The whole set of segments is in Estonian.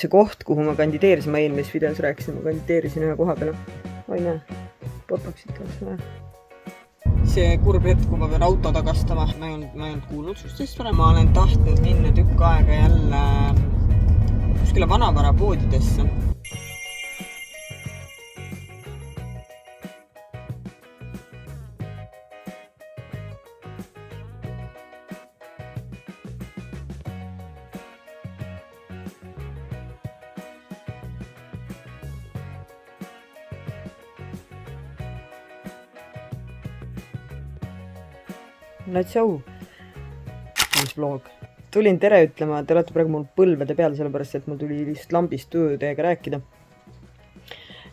See koht, kuhu ma kandideerisin, ma eelmises videos rääkisin, ma kandideerisin ühe koha peale. Oi näe, botoxit oleks vaja. See kurb hetk, kui ma pean auto tagastama, ma ei olnud kuulnud sustest varem. Ma olen tahtnud minna tükk aega jälle kuskile vanavarapoodidesse. Let's go! Mis vlog. Tulin tere ütlema, te olete praegu mul põlvede peal, sellepärast et mul tuli lihtsalt lambist tuju teiega rääkida.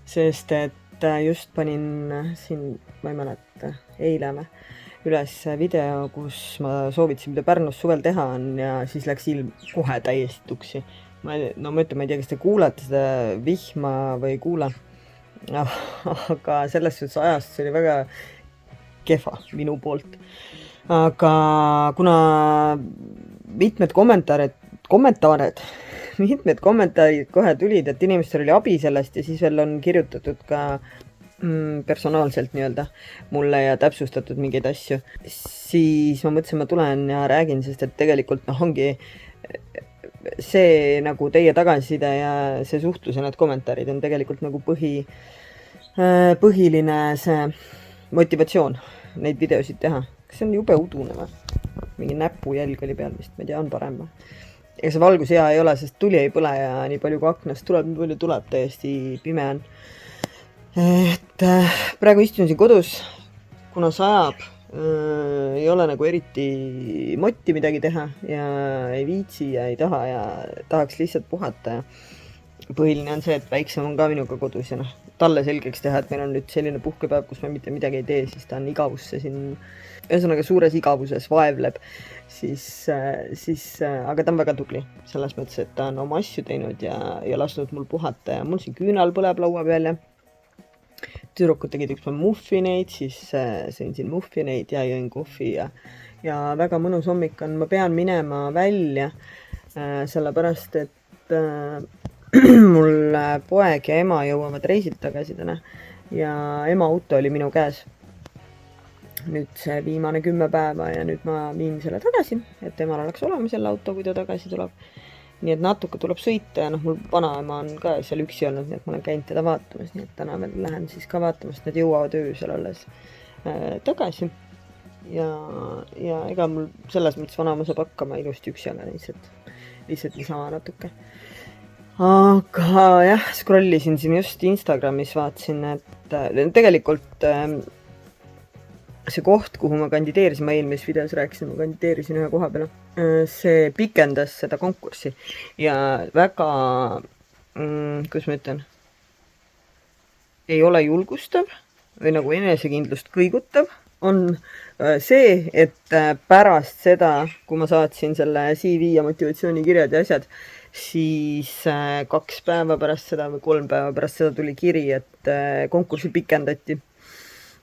Sest et just panin siin, ma ei mäleta, eile üles video, kus ma soovitasin, mida Pärnus suvel teha on ja siis läks ilm kohe täiesti tuksi. Ma ütlen, ma ei tea, kas te kuulete seda vihma või ei kuule. Aga selles suhtes ajast see oli väga kehva minu poolt. Aga kuna mitmed kommentaarid kohe tulid, et inimestel oli abi sellest ja siis veel on kirjutatud ka personaalselt mulle ja täpsustatud mingeid asju, siis ma mõtlesin, ma tulen ja räägin, sest et tegelikult ongi see nagu teie tagasiside ja see suhtlus ja need kommentaarid on tegelikult nagu põhiline see motivatsioon neid videosid teha. Kas see on jube udune või? Mingi näpujälg oli peal vist, ma ei tea, on parem või? Ega see valgus hea ei ole, sest tuli ei põle ja nii palju kui aknast tuleb, nii palju tuleb, täiesti pime on. Et praegu istun siin kodus, kuna sajab, ei ole nagu eriti motti midagi teha ja ei viitsi ja ei taha ja tahaks lihtsalt puhata. Ja põhiline on see, et väiksem on ka minuga kodus ja talle selgeks teha, et meil on nüüd selline puhkepäev, kus me mitte midagi ei tee, siis ta on igavusse siin, ühesõnaga suures igavuses vaevleb, aga ta on väga tubli, selles mõttes, et ta on oma asju teinud ja lasknud mul puhata ja mul siin küünal põleb laua peal ja tüdrukud tegid ükspäev muffineid, siis sõin siin muffineid ja jõin kohvi ja väga mõnus hommik on, ma pean minema välja, sellepärast, et mul poeg ja ema jõuavad reisilt tagasi täna ja ema auto oli minu käes. Nüüd see viimane 10 päeva ja nüüd ma viin selle tagasi, et emal oleks olemas jälle auto, kui ta tagasi tuleb. Nii et natuke tuleb sõita ja mul vanaema on ka seal üksi olnud, nii et ma olen käinud teda vaatamas, nii et täna veel lähen siis ka vaatamas, need jõuavad öösel alles tagasi. Ja ega mul selles mõttes vanaema saab hakkama ilusti üksi, aga lihtsalt niisama natuke. Aga jah, scrollisin siin just Instagramis, vaatasin, et tegelikult see koht, kuhu ma kandideerisin, ma eelmises videos rääkisin, ma kandideerisin ühe koha peale. See pikendas seda konkurssi ja väga, kuidas ma ütlen, ei ole julgustav või nagu enesekindlust kõigutav on see, et pärast seda, kui ma saatsin selle CV ja motivatsioonikirjad ja asjad, siis 2 päeva pärast seda või 3 päeva pärast seda tuli kiri, et konkursi pikendati.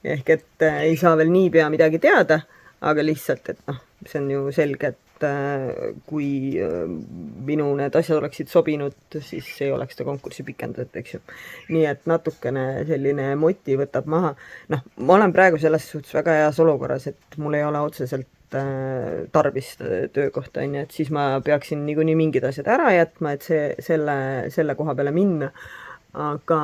Ehk et ei saa veel niipea midagi teada, aga lihtsalt, et see on ju selge, et kui minu need asjad oleksid sobinud, siis ei oleks seda konkursi pikendatud, eks ju. Nii et natukene selline moti võtab maha. Ma olen praegu selles suhtes väga heas olukorras, et mul ei ole otseselt tarvis töökohta, et siis ma peaksin niikuinii mingid asjad ära jätma, et selle koha peale minna. Aga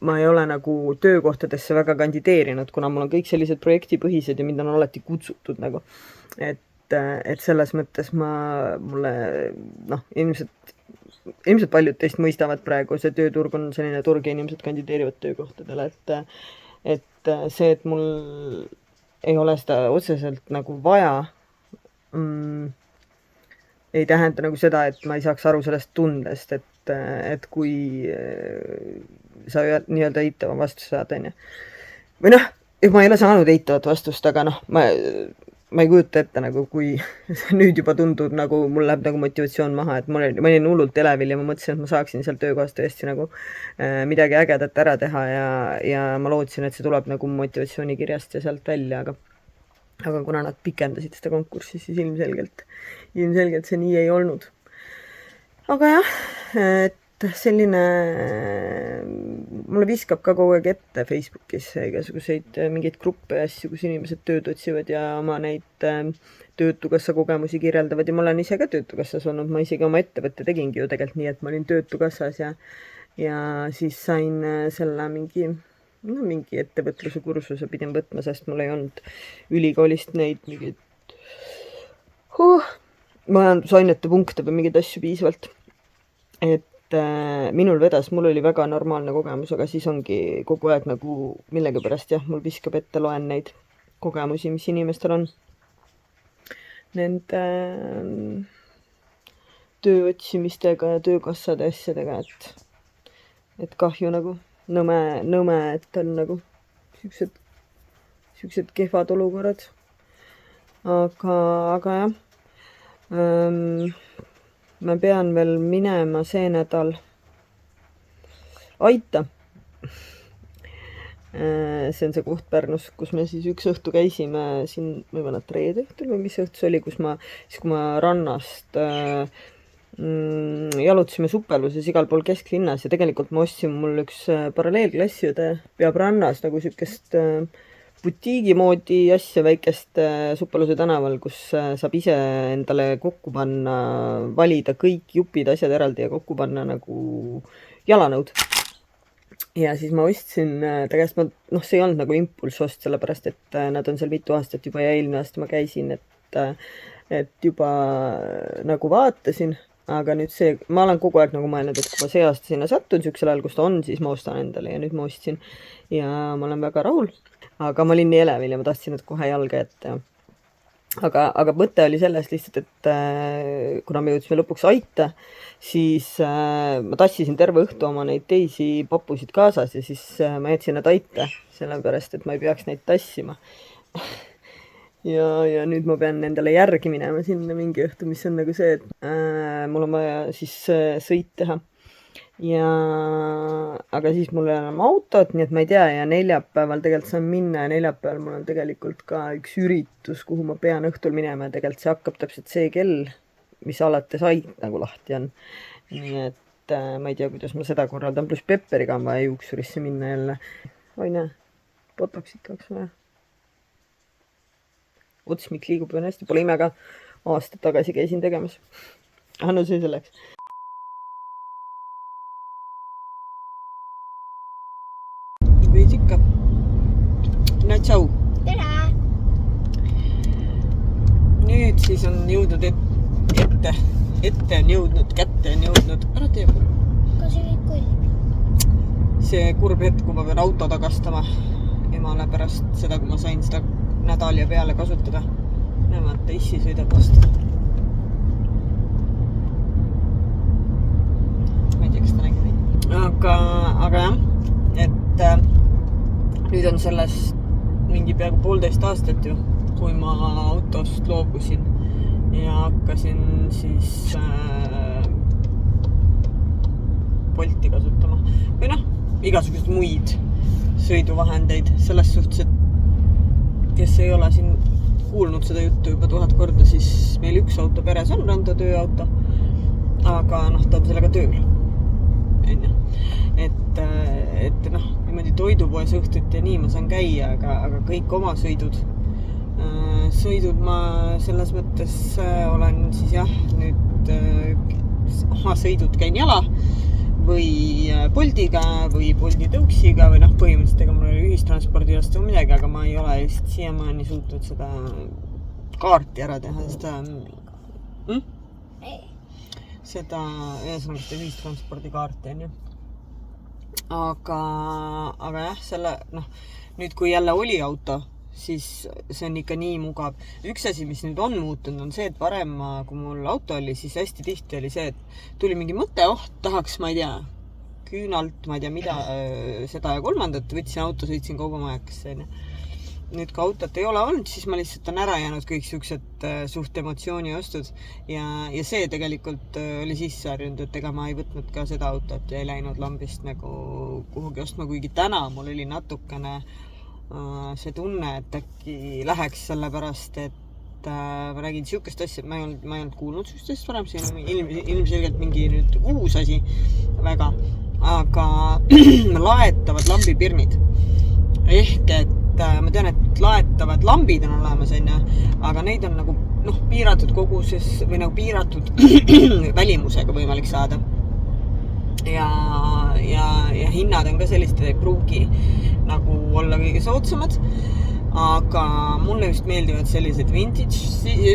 ma ei ole nagu töökohtadesse väga kandideerinud, kuna mul on kõik sellised projektipõhised ja mind on alati kutsutud nagu. Et selles mõttes mulle, ilmselt paljud teist mõistavad praegu, see tööturg on selline turg ja inimesed kandideerivad töökohtadele, et see, et mul ei ole seda otseselt nagu vaja, ei tähenda nagu seda, et ma ei saaks aru sellest tundest, et kui sa nii-öelda eitava vastust saad, on ju. Või ma ei ole saanud eitavat vastust, aga ma ei kujuta ette nagu, kui nüüd juba tundub nagu, mul läheb nagu motivatsioon maha, et ma olin hullult elevil ja ma mõtlesin, et ma saaksin seal töökohas tõesti nagu midagi ägedat ära teha ja ma lootsin, et see tuleb nagu motivatsioonikirjast ja sealt välja, aga kuna nad pikendasid seda konkurssi, siis ilmselgelt see nii ei olnud. aga jah, et selline, mulle viskab ka kogu aeg ette Facebookis igasuguseid mingeid gruppe ja asju, kus inimesed tööd otsivad ja oma neid töötukassa kogemusi kirjeldavad ja ma olen ise ka töötukassas olnud, ma isegi oma ettevõtte tegingi ju tegelikult nii, et ma olin töötukassas ja siis sain selle mingi ettevõtluse kursuse pidin võtma, sest mul ei olnud ülikoolist neid mingeid majandusainete punkte või mingeid asju piisavalt. Et minul vedas, mul oli väga normaalne kogemus, aga siis ongi kogu aeg nagu millegipärast jah, mul viskab ette, loen neid kogemusi, mis inimestel on nende töö otsimistega ja töökassade asjadega, et kahju nagu nõme, et on nagu siuksed kehvad olukorrad. aga jah, ma pean veel minema see nädal Aita. See on see koht Pärnus, kus me siis üks õhtu käisime siin, ma ei mäleta, reede õhtul või mis õhtu see oli, kui ma rannast jalutasime Suppeluses igal pool kesklinnas ja tegelikult ma ostsin mul üks paralleelklassiõde peab rannas nagu siukest butiigi moodi asja väikest Suppeluse tänaval, kus saab ise endale kokku panna, valida kõik jupid, asjad eraldi ja kokku panna nagu jalanõud. Ja siis ma ostsin ta käest, see ei olnud nagu impulsost, sellepärast et nad on seal mitu aastat juba ja eelmine aasta ma käisin, et juba nagu vaatasin, aga nüüd ma olen kogu aeg nagu mõelnud, et kui ma see aasta sinna sattun siuksel ajal, kus ta on, siis ma ostan endale ja nüüd ma ostsin ja ma olen väga rahul, aga ma olin nii elevil ja ma tahtsin, et kohe jalga ette. Aga mõte oli sellest lihtsalt, et kuna me jõudsime lõpuks Aita, siis ma tassisin terve õhtu oma neid teisi papusid kaasas ja siis ma jätsin nad Aita, sellepärast, et ma ei peaks neid tassima. ja nüüd ma pean endale järgi minema sinna mingi õhtu, mis on nagu see, et mul on vaja siis sõit teha. Aga siis mul ei ole enam autot, nii et ma ei tea ja neljapäeval tegelikult saan minna ja neljapäeval mul on tegelikult ka üks üritus, kuhu ma pean õhtul minema ja tegelikult see hakkab täpselt see kell, mis alates Ait nagu lahti on. Nii et ma ei tea, kuidas ma seda korraldan, pluss Pepperiga on vaja juuksurisse minna jälle. Oi näe, botoxit oleks vaja. Otsmik liigub veel hästi, pole ime ka, aasta tagasi käisin tegemas. No see selleks. Veid ikka. No tšau. Tere! Nüüd siis on jõudnud ette on jõudnud, kätte on jõudnud. Ära tee mul. Kas see kõik oli? See kurb hetk, kui ma pean auto tagastama emale pärast seda, kui ma sain seda nädal ja peale kasutada. Näemata, issi sõidab vastu. Ma ei tea, kas ta nägi neid. Aga jah, et nüüd on sellest mingi peaaegu 1,5 aastat ju, kui ma autost loobusin ja hakkasin siis Bolti kasutama. Või igasugused muid sõiduvahendeid selles suhtes, et kes ei ole siin kuulnud seda juttu juba 1000 korda, siis meil üks auto peres on randa tööauto, aga ta on sellega tööl. Et niimoodi toidupoes õhtuti ja nii ma saan käia, aga kõik oma sõidud ma selles mõttes olen siis jah, nüüd oma sõidud käin jala või Boltiga või Bolti tõuksiga või põhimõtteliselt ega mul oli ühistranspordi vastu midagi, aga ma ei ole just siiamaani suutnud seda kaarti ära teha, seda ühistranspordi kaarti on ju. Aga jah, nüüd kui jälle oli auto, siis see on ikka nii mugav. Üks asi, mis nüüd on muutunud, on see, et varem, kui mul auto oli, siis hästi tihti oli see, et tuli mingi mõte, tahaks, ma ei tea, küünalt, ma ei tea mida, seda ja kolmandat, võtsin auto, sõitsin kaubamajakasse. Nüüd kui autot ei ole olnud, siis ma lihtsalt on ära jäänud kõik siuksed suht emotsiooni ostud ja see tegelikult oli sisse harjunud, et ega ma ei võtnud ka seda autot ja ei läinud lambist nagu kuhugi ostma, kuigi täna mul oli natukene see tunne, et äkki läheks sellepärast, et ma räägin siukest asja, et ma ei olnud kuulnud siukest asja varem, see on ilmselgelt mingi nüüd uus asi väga, aga laetavad lambipirnid. Ehk et ma tean, et laetavad lambid on olemas, aga neid on nagu piiratud koguses või nagu piiratud välimusega võimalik saada. Ja hinnad on ka sellised, ei pruugi nagu olla kõige soodsamad, aga mulle just meeldivad sellised vintage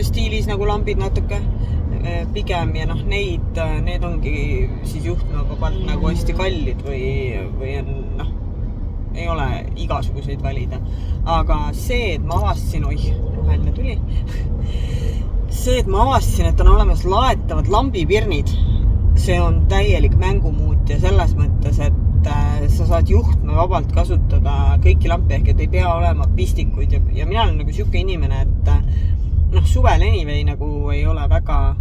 stiilis nagu lambid natuke pigem ja need ongi siis juhtmega pannud nagu hästi kallid või on ei ole igasuguseid valida. Aga see, et ma avastasin, roheline tuli, see, et ma avastasin, et on olemas laetavad lambipirnid, see on täielik mängumuut ja selles mõttes, et sa saad juhtme vabalt kasutada kõiki lampi, ehk et ei pea olema pistikuid ja mina olen nagu siuke inimene, et suvel anyway nagu ei ole väga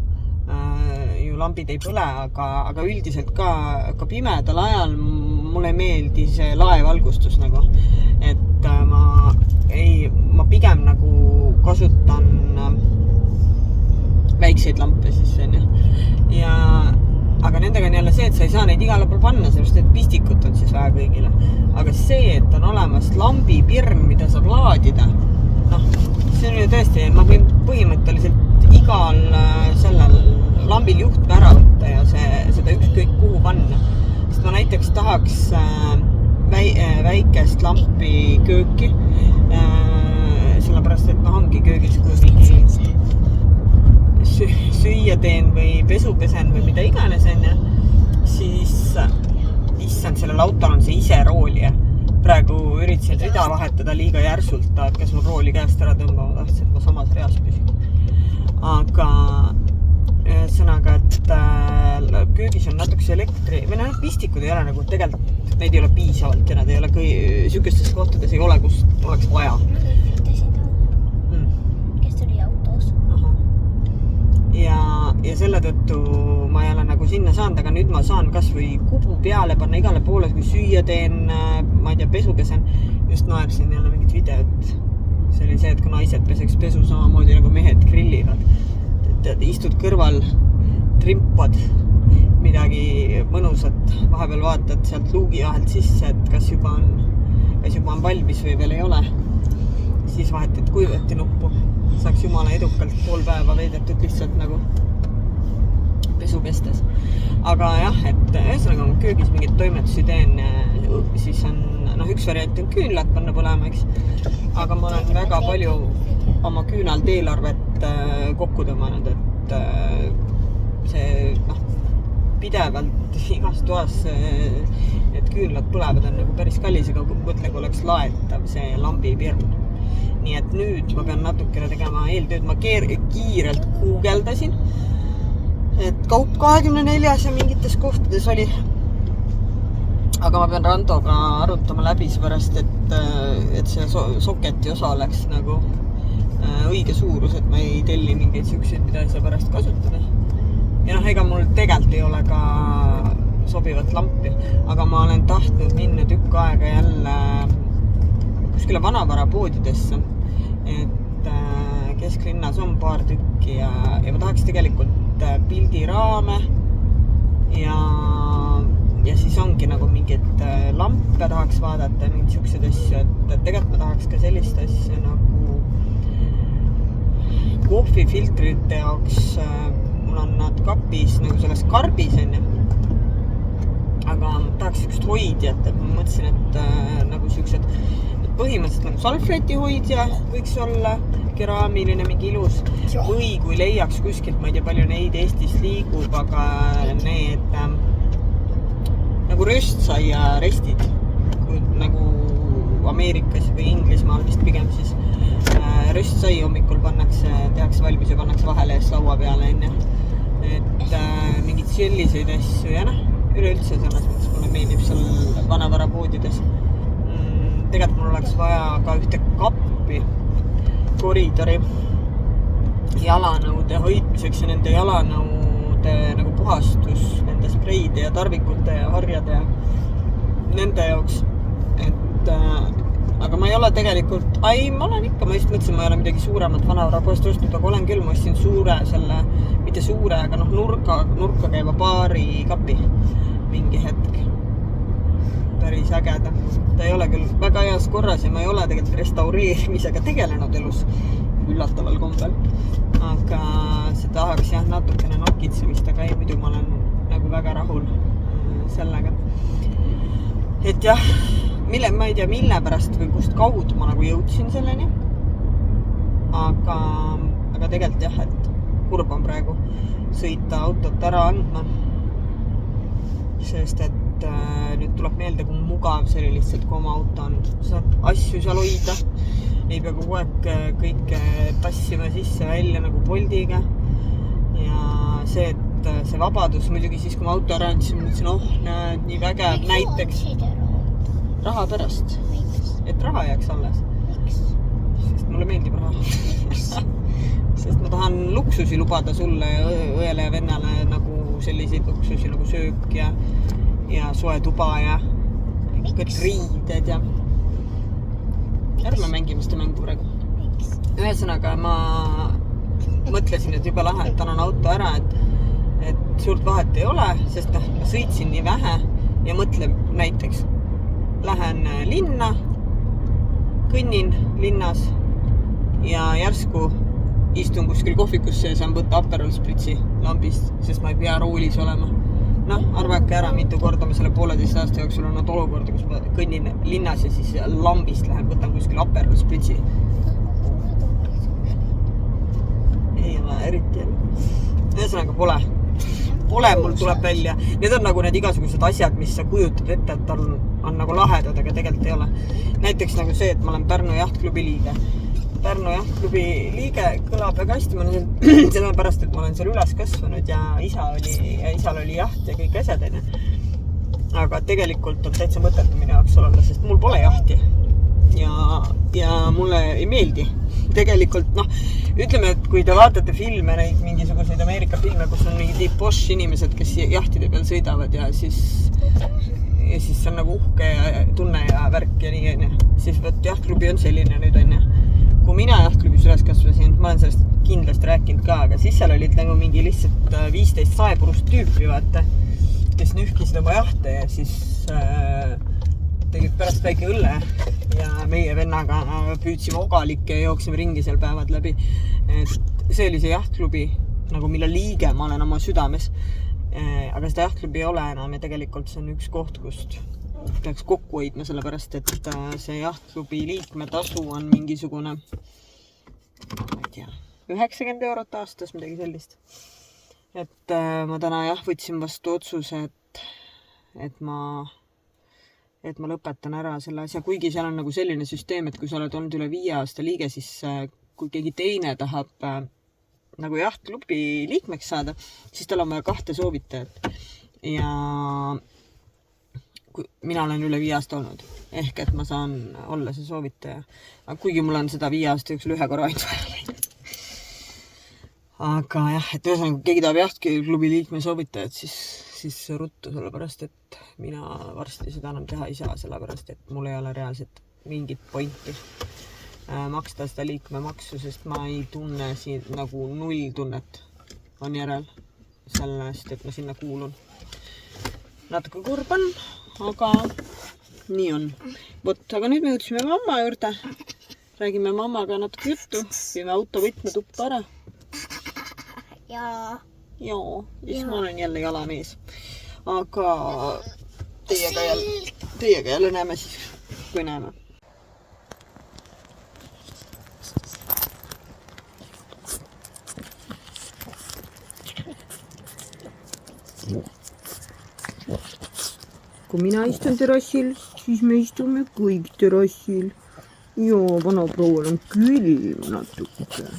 ju lambid ei põle, aga üldiselt ka pimedal ajal mulle ei meeldi see laevalgustus nagu, et ma pigem nagu kasutan väikseid lampe siis aga nendega on jälle see, et sa ei saa neid igale pool panna, sellepärast et pistikut on siis vähe kõigile. Aga see, et on olemas lambipirn, mida saab laadida, see on ju tõesti, ma võin põhimõtteliselt igal sellel lambil juhtme ära võtta ja seda ükskõik kuhu panna. Sest ma näiteks tahaks väikest lampi kööki, sellepärast, et ongi köögis, kui mingi süüa teen või pesu pesen või mida iganes siis issand, sellel autol on see ise roolija. Praegu üritasin rida vahetada liiga järsult, et kes mul rooli käest ära tõmbama tahtsin, et ma samas reas püsin. Aga sõnaga, et köögis on natuke elektri, või pistikud ei ole nagu tegelikult, neid ei ole piisavalt ja nad ei ole sükestes kohtades ei ole, kus oleks vaja. Ja selle tõttu ma ei ole nagu sinna saanud, aga nüüd ma saan kas või kubu peale panna igale poole, kui süüa teen, ma ei tea, pesu pesen. Just naersin jälle mingit videot. See oli see, et kui naised peseks pesu samamoodi nagu mehed grillivad. Et istud kõrval, trimpad midagi mõnusat, vahepeal vaatad sealt luugi vahelt sisse, et kas juba on valmis või veel ei ole. Siis vahetid kuivati nuppu. Saaks jumala edukalt pool päeva veidetud lihtsalt nagu pesu pestes. Aga jah, et ühesõnaga ma köögis mingit toimetusi teen, siis on, üks variant on küünlad panna põlema, eks. Aga ma olen väga palju oma küünaldeelarvet kokku tõmmanud, et see pidevalt igas toas need küünlad põlevad on nagu päris kallis, aga mõtle, kui oleks laetav see lambipirn. Nii et nüüd ma pean natukene tegema eeltööd, ma kiirelt guugeldasin, et kaup 24 ja mingites kohtades oli. Aga ma pean Randoga arutama läbi seepärast, et see soketi osa oleks nagu õige suurus, et ma ei telli mingeid siukseid, mida ei saa pärast kasutada. Ja ega mul tegelikult ei ole ka sobivat lampi, aga ma olen tahtnud minna tükk aega jälle kuskile vanavarapoodidesse, et kesklinnas on paar tükki ja ma tahaks tegelikult pildiraame ja siis ongi nagu mingid lampe tahaks vaadata ja mingid siuksed asju, et tegelikult ma tahaks ka sellist asja nagu kohvifiltrite jaoks, mul on nad kapis nagu selles karbis aga tahaks siukest hoidjat, et ma mõtlesin, et nagu siuksed põhimõtteliselt nagu salvleti hoidja võiks olla, keraamiline, mingi ilus, või kui leiaks kuskilt, ma ei tea, palju neid Eestis liigub, aga need nagu röstsaia restid, nagu Ameerikas või Inglismaal vist pigem siis röstsai hommikul tehakse valmis ja pannakse vahele ees laua peale, et mingid selliseid asju ja üleüldse selles mõttes mulle meeldib seal vanavarapoodides. Tegelikult mul oleks vaja ka ühte kappi koridori jalanõude hoidmiseks ja nende jalanõude nagu puhastus, nende spreide ja tarvikute ja harjade ja nende jaoks, et aga ma ei ole tegelikult, ma olen ikka, ma just mõtlesin, ma ei ole midagi suuremat vanavarapoest ostnud, aga olen küll, ma ostsin suure selle, mitte suure, aga nurka käiva baari kapi mingi hetk. Päris ägeda. Ta ei ole küll väga heas korras ja ma ei ole tegelikult restaureerimisega tegelenud elus üllataval kombel. Aga see tahaks jah natukene nokitsemist, aga ei, muidu ma olen nagu väga rahul sellega. Et jah, ma ei tea, mille pärast või kust kaudu ma nagu jõudsin selleni. Aga tegelikult jah, et kurb on praegu sõita autot ära andma. Sest et nüüd tuleb meelde, kui mugav see oli lihtsalt, kui oma auto on. Saad asju seal hoida. Ei pea kogu aeg kõike tassima sisse välja nagu Boltiga. Ja see, et see vabadus muidugi siis, kui ma auto ära andsin, ma mõtlesin, näed, nii vägev näiteks. Raha pärast. Et raha jääks alles. Sest mulle meeldib raha. Sest ma tahan luksusi lubada sulle ja õele ja vennale nagu selliseid luksusi nagu söök ja soe tuba ja kõik riided ja ärme mängime seda mängu praegu. Ühesõnaga ma mõtlesin, et juba lahe, et annan auto ära, et suurt vahet ei ole, sest ma sõitsin nii vähe ja mõtlen näiteks lähen linna, kõnnin linnas ja järsku istun kuskil kohvikusse ja saan võtta Aperol Spritzi lambist, sest ma ei pea roolis olema. Arvake ära, mitu korda ma selle 1,5 aasta jooksul on olukorda, kus ma kõnnin linnas ja siis lambist lähen, võtan kuskil Aperol Spritzi. Ei ole eriti. Ühesõnaga pole mul tuleb välja. Need on nagu need igasugused asjad, mis sa kujutad ette, et on nagu lahedad, aga tegelikult ei ole. Näiteks nagu see, et ma olen Pärnu jahtklubi liige. Pärnu jahtklubi liige kõlab väga hästi, ma olen sellepärast, et ma olen seal üles kasvanud ja isal oli jaht ja kõik asjad. Aga tegelikult on täitsa mõttetu minu jaoks olla, sest mul pole jahti ja mulle ei meeldi. Tegelikult, ütleme, et kui te vaatate filme, neid mingisuguseid Ameerika filme, kus on mingid posh inimesed, kes jahtide peal sõidavad ja siis on nagu uhke ja tunne ja värk ja nii, siis võt jahtklubi on selline nüüd on. Kui mina jahtklubis üles kasvasin, ma olen sellest kindlasti rääkinud ka, aga siis seal olid nagu mingi lihtsalt 15 saepurust tüüpi, vaata, kes nühkisid oma jahte ja siis tegid pärast väike õlle ja meie vennaga püüdsime ogalikke ja jooksime ringi seal päevad läbi. See oli see jahtklubi, nagu mille liige ma olen oma südames. Aga seda jahtklubi ei ole enam ja tegelikult see on üks koht, kust peaks kokku hoidma, sellepärast, et see jahtklubi liikmetasu on mingisugune, ma ei tea, 90 eurot aastas, midagi sellist. Et ma täna võtsin vastu otsuse, et ma lõpetan ära selle asja, kuigi seal on nagu selline süsteem, et kui sa oled olnud üle 5 aasta liige, siis kui keegi teine tahab nagu jahtklubi liikmeks saada, siis tal on vaja 2 soovitajat ja mina olen üle 5 aasta olnud, ehk et ma saan olla see soovitaja. Kuigi mul on seda 5 aasta jooksul 1 korra ainult vaja läinud. Aga jah, et ühesõnaga, kui keegi tahab jahtklubi liikme soovitajat, siis ruttu, sellepärast, et mina varsti seda enam teha ei saa, sellepärast, et mul ei ole reaalselt mingit pointi maksta seda liikmemaksu, sest ma ei tunne siin nagu 0 tunnet on järel sellest, et ma sinna kuulun. Natuke kurb on, aga nii on. Aga nüüd me jõudsime mamma juurde. Räägime mammaga natuke juttu. Viime auto võtmetuppa ära. Jaa. Siis ma olen jälle jalamees. Aga teiega jälle näeme siis, kui näeme. Kui mina istun terassil, siis me istume kõik terassil. Vana proual on külm natuke.